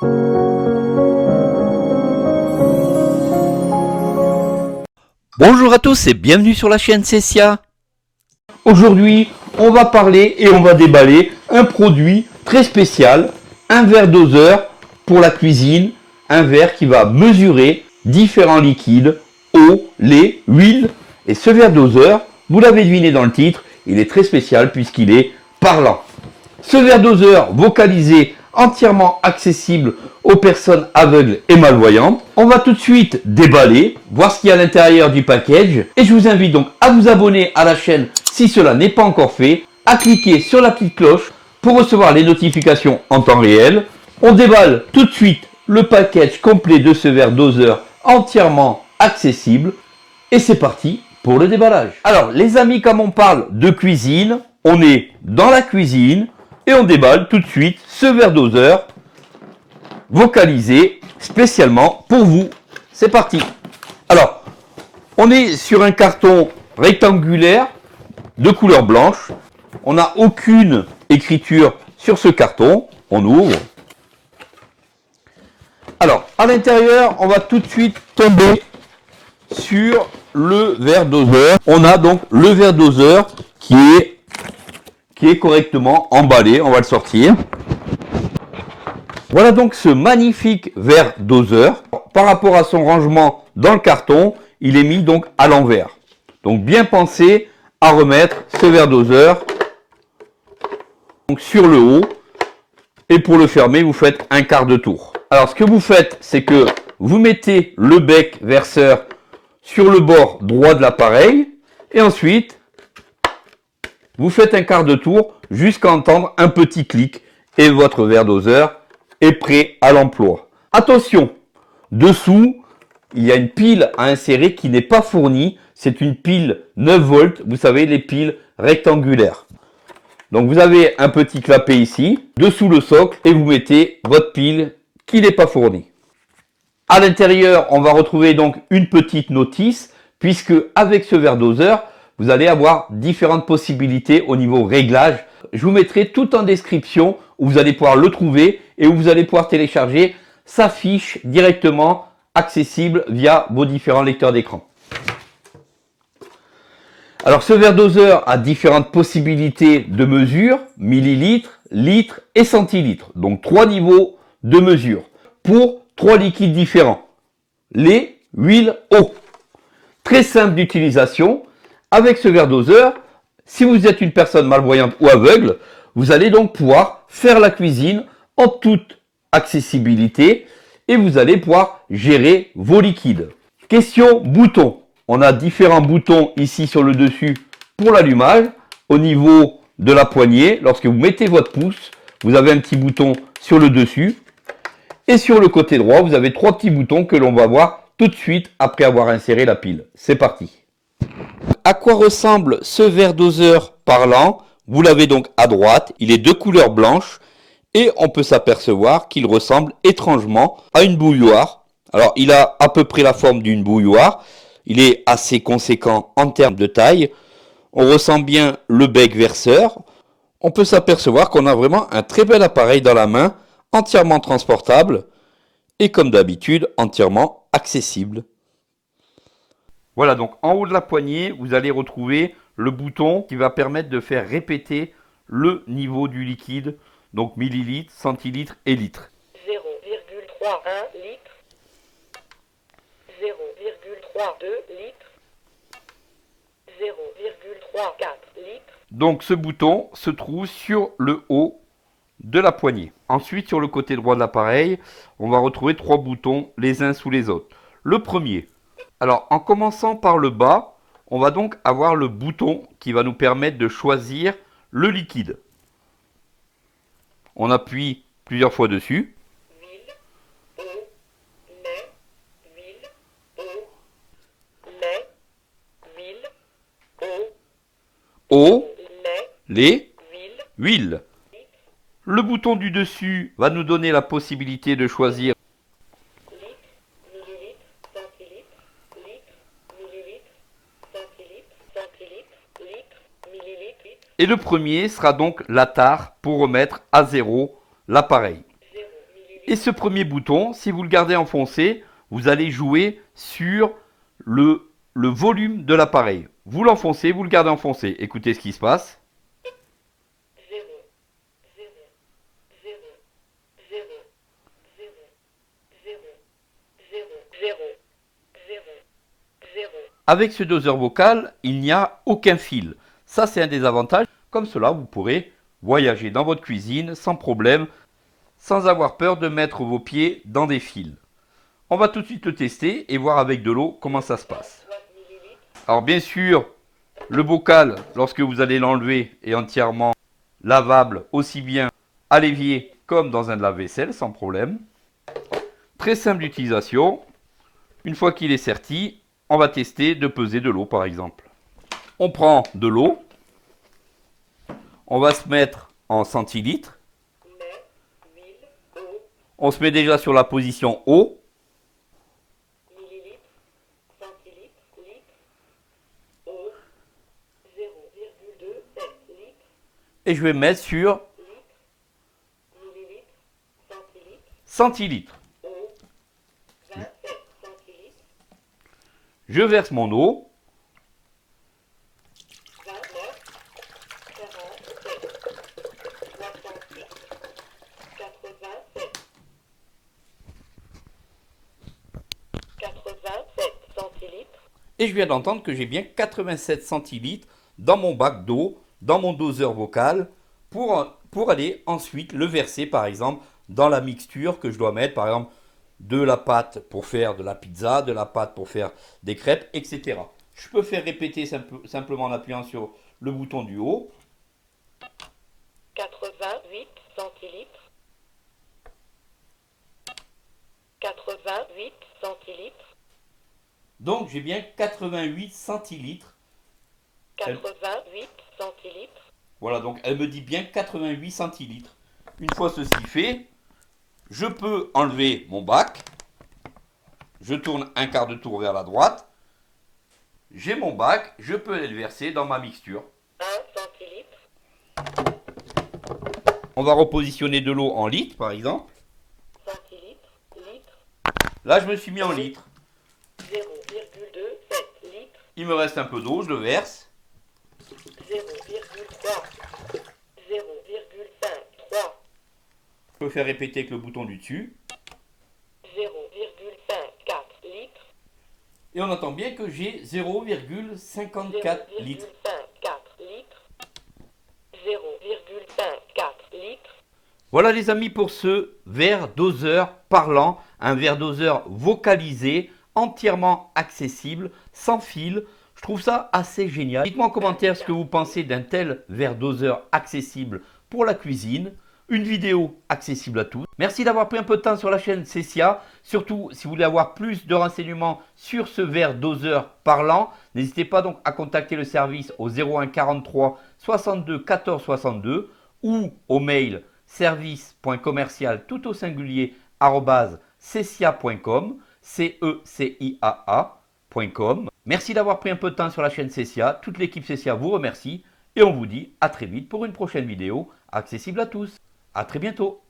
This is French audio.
Bonjour à tous et bienvenue sur la chaîne Cessia. Aujourd'hui, on va parler et on va déballer un produit très spécial, un verre doseur pour la cuisine, un verre qui va mesurer différents liquides, eau, lait, huile. Et ce verre doseur, vous l'avez deviné dans le titre, il est très spécial puisqu'il est parlant. Ce verre doseur vocalisé, entièrement accessible aux personnes aveugles et malvoyantes. On va tout de suite déballer, voir ce qu'il y a à l'intérieur du package. Et je vous invite donc à vous abonner à la chaîne si cela n'est pas encore fait, à cliquer sur la petite cloche pour recevoir les notifications en temps réel. On déballe tout de suite le package complet de ce verre doseur entièrement accessible. Et c'est parti pour le déballage. Alors les amis, comme on parle de cuisine, on est dans la cuisine et on déballe tout de suite ce verre doseur vocalisé spécialement pour vous. C'est parti. Alors, on est sur un carton rectangulaire de couleur blanche. On n'a aucune écriture sur ce carton. On ouvre. Alors, à l'intérieur, on va tout de suite tomber sur le verre doseur. On a donc le verre doseur qui est correctement emballé. On va le sortir. Voilà donc ce magnifique verre doseur. Par rapport à son rangement dans le carton, il est mis donc à l'envers. Donc bien pensez à remettre ce verre doseur donc sur le haut. Et pour le fermer, vous faites un quart de tour. Alors ce que vous faites, c'est que vous mettez le bec verseur sur le bord droit de l'appareil. Et ensuite, vous faites un quart de tour jusqu'à entendre un petit clic. Et votre verre doseur est prêt à l'emploi. Attention, dessous, il y a une pile à insérer qui n'est pas fournie. C'est une pile 9 volts, vous savez, les piles rectangulaires. Donc vous avez un petit clapet ici, dessous le socle, et vous mettez votre pile qui n'est pas fournie. À l'intérieur, on va retrouver donc une petite notice, puisque avec ce verre doseur, vous allez avoir différentes possibilités au niveau réglage. Je vous mettrai tout en description où vous allez pouvoir le trouver et où vous allez pouvoir télécharger sa fiche directement accessible via vos différents lecteurs d'écran. Alors ce verre doseur a différentes possibilités de mesure, millilitres, litres et centilitres. Donc 3 niveaux de mesure pour 3 liquides différents. Lait, huile, eau. Très simple d'utilisation. Avec ce verre doseur, si vous êtes une personne malvoyante ou aveugle, vous allez donc pouvoir faire la cuisine en toute accessibilité et vous allez pouvoir gérer vos liquides. Question bouton. On a différents boutons ici sur le dessus pour l'allumage. Au niveau de la poignée, lorsque vous mettez votre pouce, vous avez un petit bouton sur le dessus. Et sur le côté droit, vous avez 3 petits boutons que l'on va voir tout de suite après avoir inséré la pile. C'est parti. À quoi ressemble ce verre doseur parlant? Vous l'avez donc à droite, il est de couleur blanche et on peut s'apercevoir qu'il ressemble étrangement à une bouilloire. Alors il a à peu près la forme d'une bouilloire, il est assez conséquent en termes de taille. On ressent bien le bec verseur. On peut s'apercevoir qu'on a vraiment un très bel appareil dans la main, entièrement transportable et comme d'habitude entièrement accessible. Voilà, donc en haut de la poignée, vous allez retrouver le bouton qui va permettre de faire répéter le niveau du liquide, donc millilitres, centilitres et litres. 0,31 litres, 0,32 litres, 0,34 litres. Donc ce bouton se trouve sur le haut de la poignée. Ensuite, sur le côté droit de l'appareil, on va retrouver 3 boutons les uns sous les autres. Le premier. Alors, en commençant par le bas, on va donc avoir le bouton qui va nous permettre de choisir le liquide. On appuie plusieurs fois dessus. Huile, eau, lait, huile, eau, lait, huile, Eau, lait, lait, huile, huile. Le bouton du dessus va nous donner la possibilité de choisir litres, millilitres, centilitres, litres, millilitres, centilitres, centilitres, litres, millilitres, litres. et le premier sera donc la tare pour remettre à zéro l'appareil. 0 ml, Et ce premier bouton, si vous le gardez enfoncé, vous allez jouer sur le volume de l'appareil. Vous l'enfoncez, vous le gardez enfoncé. Écoutez ce qui se passe. 0, 0, 0, 0, 0, 0, 0, 0, 0, 0. Avec ce doseur vocal, il n'y a aucun fil. Ça, c'est un des avantages. Comme cela, vous pourrez voyager dans votre cuisine sans problème, sans avoir peur de mettre vos pieds dans des fils. On va tout de suite le tester et voir avec de l'eau comment ça se passe. Alors bien sûr, le bocal, lorsque vous allez l'enlever, est entièrement lavable, aussi bien à l'évier comme dans un lave-vaisselle, sans problème. Très simple d'utilisation. Une fois qu'il est serti, on va tester de peser de l'eau par exemple. On prend de l'eau, on va se mettre en centilitres. On se met déjà sur la position eau. Millilitres, centilitres, litres, eau, 0,27 litres, Et je vais mettre sur millilitres, centilitres, centilitres. eau, 27 centilitres, Je verse mon eau. 29, 47, 66, 87, 87 centilitres, Et je viens d'entendre que j'ai bien 87 centilitres dans mon bac d'eau, dans mon doseur vocal, pour aller ensuite le verser par exemple dans la mixture que je dois mettre, par exemple de la pâte pour faire de la pizza, de la pâte pour faire des crêpes, etc. Je peux faire répéter simplement en appuyant sur le bouton du haut. 88 centilitres, 88 centilitres, Donc j'ai bien 88 centilitres. 88 centilitres, Voilà, donc elle me dit bien 88 centilitres. Une fois ceci fait, je peux enlever mon bac. Je tourne un quart de tour vers la droite. J'ai mon bac, je peux aller le verser dans ma mixture. 1 centilitre, On va repositionner de l'eau en litres, par exemple. centilitre, litre, Là, je me suis mis en litres. 0,27 litres, Il me reste un peu d'eau, je le verse. 0,3, 0,53, Je peux faire répéter avec le bouton du dessus. 0,54 litres, Et on entend bien que j'ai 0,54 litres. 0,54 litres, 0,54 litres, Voilà les amis pour ce verre doseur parlant, un verre doseur vocalisé, entièrement accessible, sans fil. Je trouve ça assez génial. Dites-moi en commentaire ce que vous pensez d'un tel verre doseur accessible pour la cuisine. Une vidéo accessible à tous. Merci d'avoir pris un peu de temps sur la chaîne Cessia. Surtout, si vous voulez avoir plus de renseignements sur ce verre doseur parlant, n'hésitez pas donc à contacter le service au 01 43 62 14 62 ou au mail service.commercial tout au singulier @cessia.com, CECIAA.com. Merci d'avoir pris un peu de temps sur la chaîne Cessia. Toute l'équipe Cessia vous remercie et on vous dit à très vite pour une prochaine vidéo accessible à tous. À très bientôt.